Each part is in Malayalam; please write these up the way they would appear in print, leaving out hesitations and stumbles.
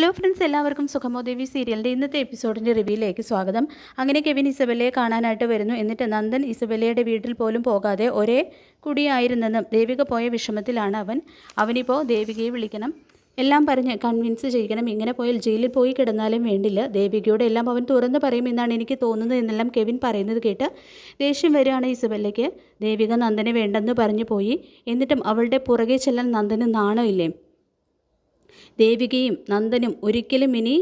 ഹലോ ഫ്രണ്ട്സ്, എല്ലാവർക്കും സുഖമോദേവി സീരിയലിൻ്റെ ഇന്നത്തെ എപ്പിസോഡിൻ്റെ റിവ്യൂയിലേക്ക് സ്വാഗതം. അങ്ങനെ കെവിൻ ഇസബെല്ലയെ കാണാനായിട്ട് വരുന്നു. എന്നിട്ട് നന്ദൻ ഇസബെല്ലയുടെ വീട്ടിൽ പോലും പോകാതെ ഒരേ കുടിയായിരുന്നെന്നും ദേവിക പോയ വിഷമത്തിലാണ് അവനിപ്പോൾ ദേവികയെ വിളിക്കണം, എല്ലാം പറഞ്ഞ് കൺവിൻസ് ചെയ്യിക്കണം. ഇങ്ങനെ പോയാൽ ജയിലിൽ പോയി കിടന്നാലും വേണ്ടില്ല, ദേവികയോട് എല്ലാം അവൻ തുറന്ന് പറയുമെന്നാണ് എനിക്ക് തോന്നുന്നത് എന്നെല്ലാം കെവിൻ പറയുന്നത് കേട്ട് ദേഷ്യം വരികയാണ് ഇസബെല്ലയ്ക്ക്. ദേവിക നന്ദനെ വേണ്ടെന്ന് പറഞ്ഞു പോയി, എന്നിട്ടും അവളുടെ പുറകെ ചെല്ലാൻ നന്ദന് നാണമില്ലേ? ദേവികയും നന്ദനും ഒരിക്കലും ഇനി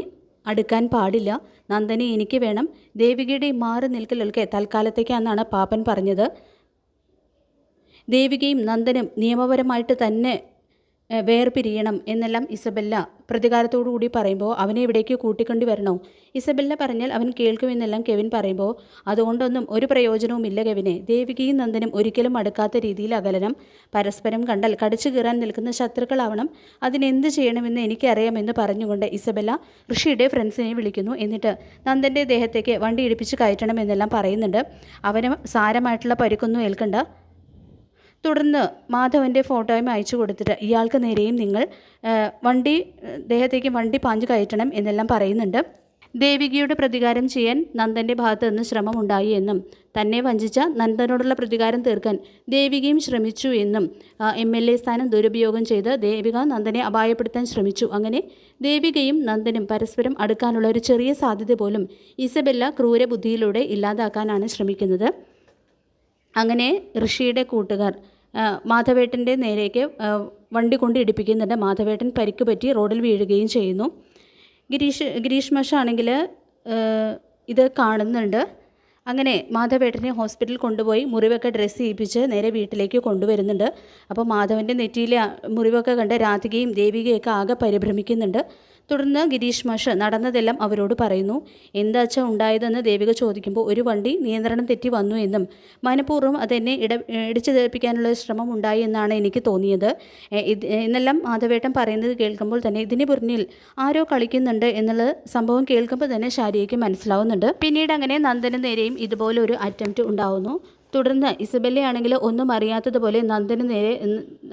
അടുക്കാൻ പാടില്ല. നന്ദനെ എനിക്ക് വേണം. ദേവികയുടെ മാറി നിൽക്കലൊക്കെ തൽക്കാലത്തേക്കാണെന്നാണ് പാപ്പൻ പറഞ്ഞത്. ദേവികയും നന്ദനും നിയമപരമായിട്ട് തന്നെ വേർപിരിയണം എന്നെല്ലാം ഇസബെല്ല പ്രതികാരത്തോടു കൂടി പറയുമ്പോൾ അവനെ ഇവിടേക്ക് കൂട്ടിക്കൊണ്ടു വരണോ? ഇസബെല്ല പറഞ്ഞാൽ അവൻ കേൾക്കുമെന്നെല്ലാം കെവിൻ പറയുമ്പോൾ അതുകൊണ്ടൊന്നും ഒരു പ്രയോജനവുമില്ല കെവിനെ. ദേവികയും നന്ദനും ഒരിക്കലും അടുക്കാത്ത രീതിയിൽ അകലനം. പരസ്പരം കണ്ടാൽ കടിച്ചു കീറാൻ നിൽക്കുന്ന ശത്രുക്കളാവണം. അതിനെന്ത് ചെയ്യണമെന്ന് എനിക്കറിയാമെന്ന് പറഞ്ഞുകൊണ്ട് ഇസബെല്ല ഋഷിയുടെ ഫ്രണ്ട്സിനെ വിളിക്കുന്നു. എന്നിട്ട് നന്ദൻ്റെ ദേഹത്തേക്ക് വണ്ടി ഇടിപ്പിച്ച് കയറ്റണമെന്നെല്ലാം പറയുന്നുണ്ട്. അവന് സാരമായിട്ടുള്ള പരിക്കൊന്നും ഏൽക്കണ്ട. തുടർന്ന് മാധവൻ്റെ ഫോട്ടോയും അയച്ചു കൊടുത്തിട്ട് ഇയാൾക്ക് നേരെയും നിങ്ങൾ ദേഹത്തേക്ക് വണ്ടി പാഞ്ഞു കയറ്റണം എന്നെല്ലാം പറയുന്നുണ്ട്. ദേവികയുടെ പ്രതികാരം ചെയ്യാൻ നന്ദൻ്റെ ഭാഗത്ത് നിന്ന് ശ്രമമുണ്ടായി എന്നും തന്നെ വഞ്ചിച്ച നന്ദനോടുള്ള പ്രതികാരം തീർക്കാൻ ദേവികയും ശ്രമിച്ചു എന്നും MLA സ്ഥാനം ദുരുപയോഗം ചെയ്ത് ദേവിക നന്ദനെ അപായപ്പെടുത്താൻ ശ്രമിച്ചു. അങ്ങനെ ദേവികയും നന്ദനും പരസ്പരം അടുക്കാനുള്ള ഒരു ചെറിയ സാധ്യത പോലും ഇസബെല്ല ക്രൂരബുദ്ധിയിലൂടെ ഇല്ലാതാക്കാനാണ് ശ്രമിക്കുന്നത്. അങ്ങനെ ഋഷിയുടെ കൂട്ടുകാർ മാധവേട്ടൻ്റെ നേരേക്ക് വണ്ടി കൊണ്ട് ഇടിപ്പിക്കുന്നുണ്ട്. മാധവേട്ടൻ പരിക്ക് പറ്റി റോഡിൽ വീഴുകയും ചെയ്യുന്നു. ഗിരീഷ് മാഷാണെങ്കിൽ ഇത് കാണുന്നുണ്ട്. അങ്ങനെ മാധവേട്ടനെ ഹോസ്പിറ്റലിൽ കൊണ്ടുപോയി മുറിവൊക്കെ ഡ്രസ്സ് ചെയ്യിപ്പിച്ച് നേരെ വീട്ടിലേക്ക് കൊണ്ടുവരുന്നുണ്ട്. അപ്പോൾ മാധവൻ്റെ നെറ്റിയിലെ മുറിവൊക്കെ കണ്ട് രാധികയും ദേവികയൊക്കെ ആകെ പരിഭ്രമിക്കുന്നുണ്ട്. തുടർന്ന് ഗിരീഷ് മാഷ് നടന്നതെല്ലാം അവരോട് പറയുന്നു. എന്താച്ചാ ഉണ്ടായതെന്ന് ദേവിക ചോദിക്കുമ്പോൾ ഒരു വണ്ടി നിയന്ത്രണം തെറ്റി വന്നു എന്നും മനഃപൂർവ്വം അതെന്നെ ഇടിച്ചു തെറിപ്പിക്കാനുള്ള ശ്രമം ഉണ്ടായി എന്നാണ് എനിക്ക് തോന്നിയത് എന്നെല്ലാം മാധവേട്ടൻ പറയുന്നത് കേൾക്കുമ്പോൾ തന്നെ ഇതിന് പിന്നിൽ ആരോ കളിക്കുന്നുണ്ട് എന്നുള്ള സംഭവം കേൾക്കുമ്പോൾ തന്നെ ശാരികയ്ക്ക് മനസ്സിലാവുന്നുണ്ട്. പിന്നീട് അങ്ങനെ നന്ദന് നേരെയും ഇതുപോലെ ഒരു അറ്റംപ്റ്റ് ഉണ്ടാവുന്നു. തുടർന്ന് ഇസബെല്ലയാണെങ്കിൽ ഒന്നും അറിയാത്തതുപോലെ നന്ദന് നേരെ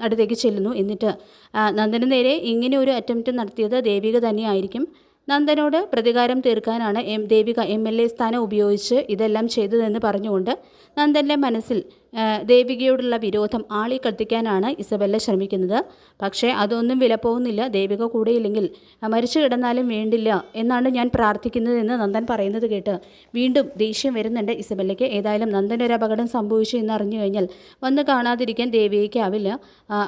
അടുത്തേക്ക് ചെല്ലുന്നു. എന്നിട്ട് നന്ദന് നേരെ ഇങ്ങനെ ഒരു അറ്റംപ്റ്റ് നടത്തിയത് ദേവിക തന്നെയായിരിക്കും. നന്ദനോട് പ്രതികാരം തീർക്കാനാണ് ദേവിക MLA സ്ഥാനം ഉപയോഗിച്ച് ഇതെല്ലാം ചെയ്തതെന്ന് പറഞ്ഞുകൊണ്ട് നന്ദൻ്റെ മനസ്സിൽ ദേവികയോടുള്ള വിരോധം ആളി കത്തിക്കാനാണ് ഇസബെല്ല ശ്രമിക്കുന്നത്. പക്ഷേ അതൊന്നും വിലപ്പോകുന്നില്ല. ദേവിക കൂടെയില്ലെങ്കിൽ മരിച്ചു കിടന്നാലും വേണ്ടില്ല എന്നാണ് ഞാൻ പ്രാർത്ഥിക്കുന്നതെന്ന് നന്ദൻ പറയുന്നത് കേട്ട് വീണ്ടും ദേഷ്യം വരുന്നുണ്ട് ഇസബെല്ലയ്ക്ക്. ഏതായാലും നന്ദനൊരു അപകടം സംഭവിച്ചു എന്നറിഞ്ഞു കഴിഞ്ഞാൽ വന്ന് കാണാതിരിക്കാൻ ദേവികയ്ക്കാവില്ല.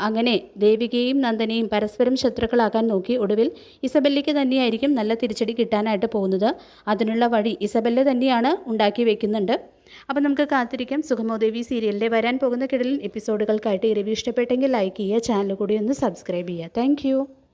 അങ്ങനെ ദേവികയും നന്ദനെയും പരസ്പരം ശത്രുക്കളാക്കാൻ നോക്കി ഒടുവിൽ ഇസബെല്ലയ്ക്ക് തന്നെയായിരിക്കും നല്ല തിരിച്ചടി കിട്ടാനായിട്ട് പോകുന്നത്. അതിനുള്ള വഴി ഇസബെല്ല തന്നെയാണ് ഉണ്ടാക്കി വെക്കുന്നുണ്ട്. അപ്പോൾ നമുക്ക് കാത്തിരിക്കാം സുഖമോദേവി സീരിയലിൻ്റെ വരാൻ പോകുന്ന കിടലിൻ എപ്പിസോഡുകൾക്കായിട്ട് ഈ റിവ്യൂ ഇഷ്ടപ്പെട്ടെങ്കിൽ ലൈക്ക് ചെയ്യുക, ചാനൽ കൂടി ഒന്ന് സബ്സ്ക്രൈബ് ചെയ്യുക. താങ്ക്